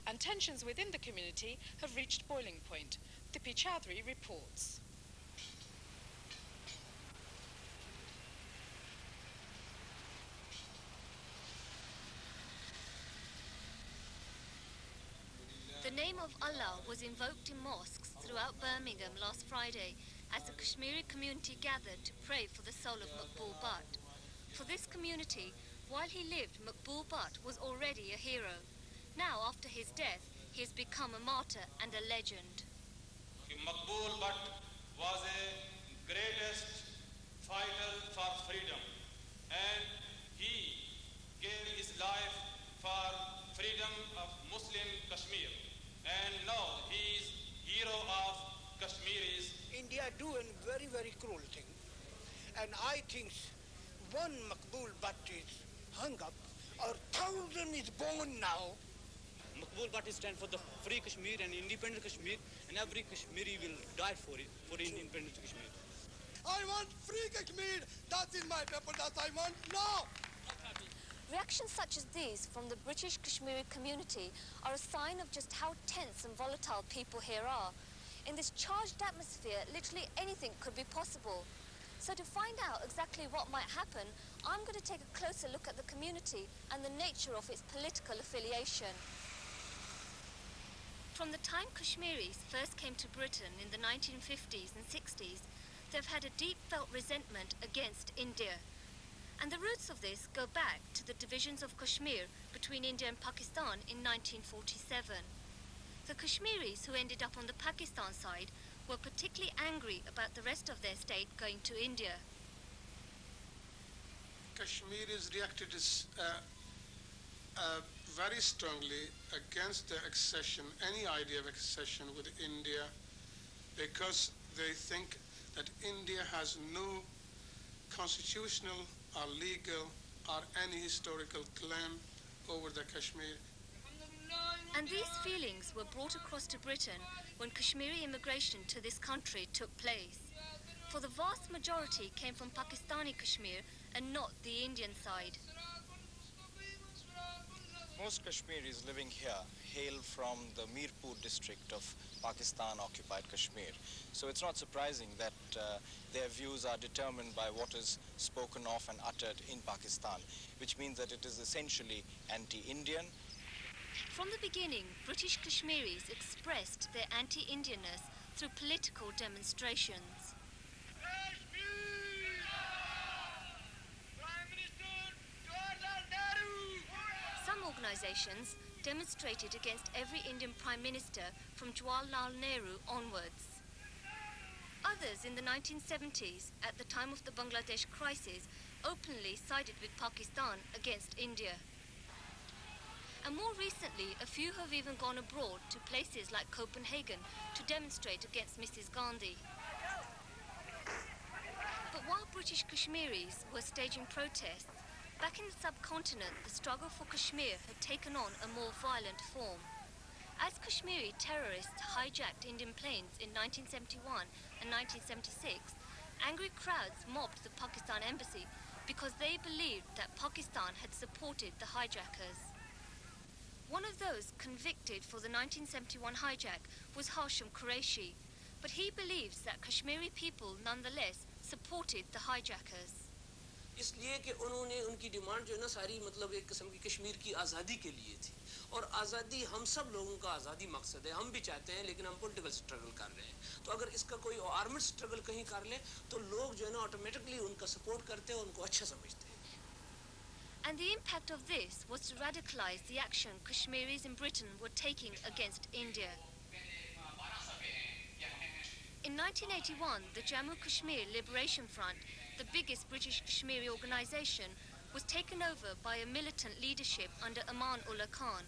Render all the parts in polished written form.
and tensions within the community have reached boiling point. Dipi Chowdhury reports. The name of Allah was invoked in mosques throughout Birmingham last Friday as the Kashmiri community gathered to pray for the soul of Maqbool Butt. For this community, while he lived, Maqbool Butt was already a hero. Now, after his death, he has become a martyr and a legend. Maqbool Butt was a greatest fighter for freedom, and he gave his life for freedom of Muslim Kashmir. And now he is hero of Kashmiris. India do a very, very cruel thing. And I think one Maqbool Butt is hung up, or 1,000 is born now. Maqbool Butt stands for the free Kashmir and independent Kashmir, and every Kashmiri will die for it, for independent Kashmir. I want free Kashmir. That is my people that I want now. Reactions such as these from the British Kashmiri community are a sign of just how tense and volatile people here are. In this charged atmosphere, literally anything could be possible. So to find out exactly what might happen, I'm going to take a closer look at the community and the nature of its political affiliation. From the time Kashmiris first came to Britain in the 1950s and 60s, they've had a deep-felt resentment against India. And the roots of this go back to the divisions of Kashmir between India and Pakistan in 1947. The Kashmiris who ended up on the Pakistan side were particularly angry about the rest of their state going to India. Kashmiris reacted very strongly against the accession, any idea of accession with India, because they think that India has no constitutional or legal or any historical claim over the Kashmir. And these feelings were brought across to Britain when Kashmiri immigration to this country took place. For the vast majority came from Pakistani Kashmir and not the Indian side. Most Kashmiris living here hail from the Mirpur district of Pakistan-occupied Kashmir. So it's not surprising that their views are determined by what is spoken of and uttered in Pakistan, which means that it is essentially anti-Indian. From the beginning, British Kashmiris expressed their anti-Indianness through political demonstrations. Some organizations demonstrated against every Indian Prime Minister from Jawaharlal Nehru onwards. Others in the 1970s, at the time of the Bangladesh crisis, openly sided with Pakistan against India. And more recently, a few have even gone abroad to places like Copenhagen to demonstrate against Mrs. Gandhi. But while British Kashmiris were staging protests, back in the subcontinent, the struggle for Kashmir had taken on a more violent form. As Kashmiri terrorists hijacked Indian planes in 1971 and 1976, angry crowds mobbed the Pakistan embassy because they believed that Pakistan had supported the hijackers. One of those convicted for the 1971 hijack was Hashim Qureshi, but he believes that Kashmiri people nonetheless supported the hijackers. इसलिए कि उन्होंने उनकी demand जो है ना सारी मतलब एक किस्म की कश्मीर की आज़ादी के लिए थी और आज़ादी हम सब लोगों का आज़ादी मकसद है हम भी चाहते हैं लेकिन हम पॉलिटिकल स्ट्रगल कर रहे हैं तो अगर इसका कोई आर्म्ड स्ट्रगल कहीं कर लें तो लोग जो है ना ऑटोमेटिकली उनका सपोर्ट करते हैं उनको अच्छा समझते हैं. And the impact of this was to radicalize the action Kashmiris in Britain were taking against India. In 1981, the Jammu Kashmir Liberation Front, the biggest British Kashmiri organisation, was taken over by a militant leadership under Aman Ullah Khan.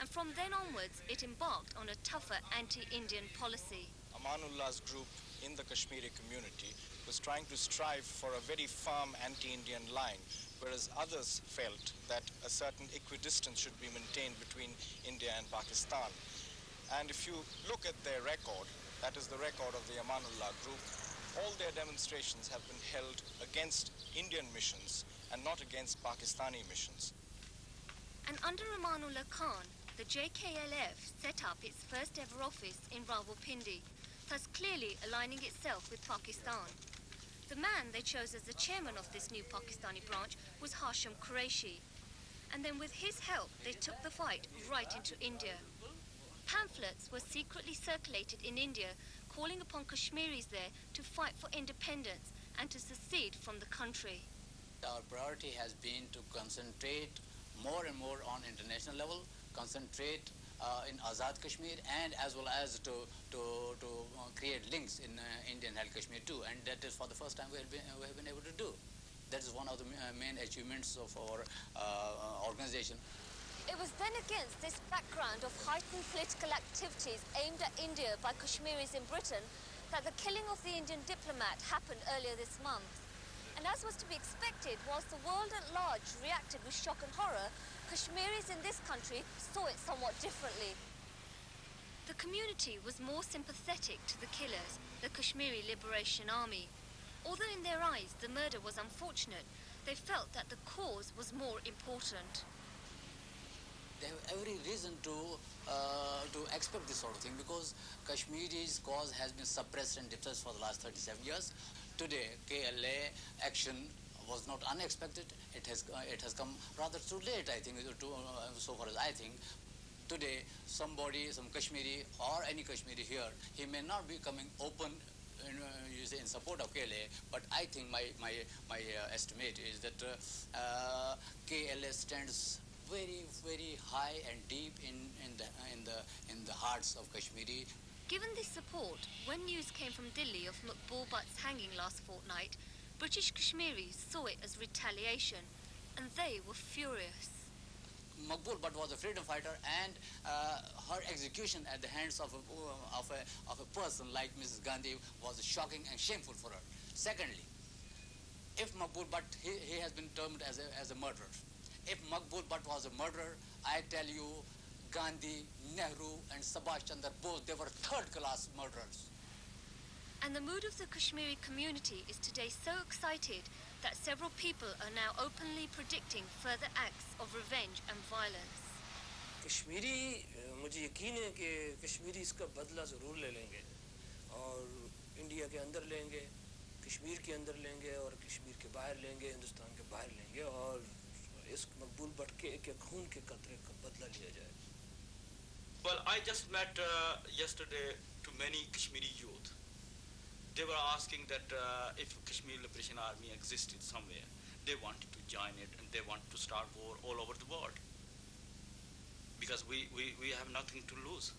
And from then onwards, it embarked on a tougher anti-Indian policy. Amanullah's group in the Kashmiri community was trying to strive for a very firm anti-Indian line, whereas others felt that a certain equidistance should be maintained between India and Pakistan. And if you look at their record, that is the record of the Amanullah group, all their demonstrations have been held against Indian missions and not against Pakistani missions. And under Amanullah Khan, the JKLF set up its first ever office in Rawalpindi, thus clearly aligning itself with Pakistan. The man they chose as the chairman of this new Pakistani branch was Hashim Qureshi, and then with his help they took the fight right into India. Pamphlets were secretly circulated in India calling upon Kashmiris there to fight for independence and to secede from the country. Our priority has been to concentrate more and more on international level, concentrate in Azad Kashmir, and as well as to create links in Indian held Kashmir too, and that is for the first time we have been able to do. That is one of the main achievements of our organization. It was then against this background of heightened political activities aimed at India by Kashmiris in Britain that the killing of the Indian diplomat happened earlier this month. And as was to be expected, whilst the world at large reacted with shock and horror, Kashmiris in this country saw it somewhat differently. The community was more sympathetic to the killers, the Kashmiri Liberation Army. Although in their eyes the murder was unfortunate, they felt that the cause was more important. They have every reason to expect this sort of thing, because Kashmiri's cause has been suppressed and depressed for the last 37 years. Today, KLA action was not unexpected. It has come rather too late, I think, so far as I think. Today, somebody, some Kashmiri or any Kashmiri here, he may not be coming open in support of KLA, but I think my estimate is that KLA stands very, very high and deep in the hearts of Kashmiri. Given this support, when news came from Delhi of Maqbool Butt's hanging last fortnight, British Kashmiris saw it as retaliation, and they were furious. Maqbool Butt was a freedom fighter, and her execution at the hands of a person like Mrs. Gandhi was shocking and shameful for her. Secondly, if Maqbool Butt, he has been termed as a murderer. If Maqbool Butt was a murderer, I tell you, Gandhi, Nehru and Subhash Chandra Bose, they were third-class murderers. And the mood of the Kashmiri community is today so excited that several people are now openly predicting further acts of revenge and violence. Kashmiri मुझे यकीन है कि कश्मीरी इसका बदला ज़रूर ले लेंगे और इंडिया के अंदर लेंगे, कश्मीर के अंदर लेंगे और कश्मीर के बाहर लेंगे, हिंदुस्तान के बाहर लेंगे और इस मकबूल बट के एक खून के कतरे का बदला लिया जाए. Well, I just met yesterday to many Kashmiri youth. They were asking that if Kashmir Liberation Army existed somewhere, they wanted to join it and they want to start war all over the world. Because we have nothing to lose.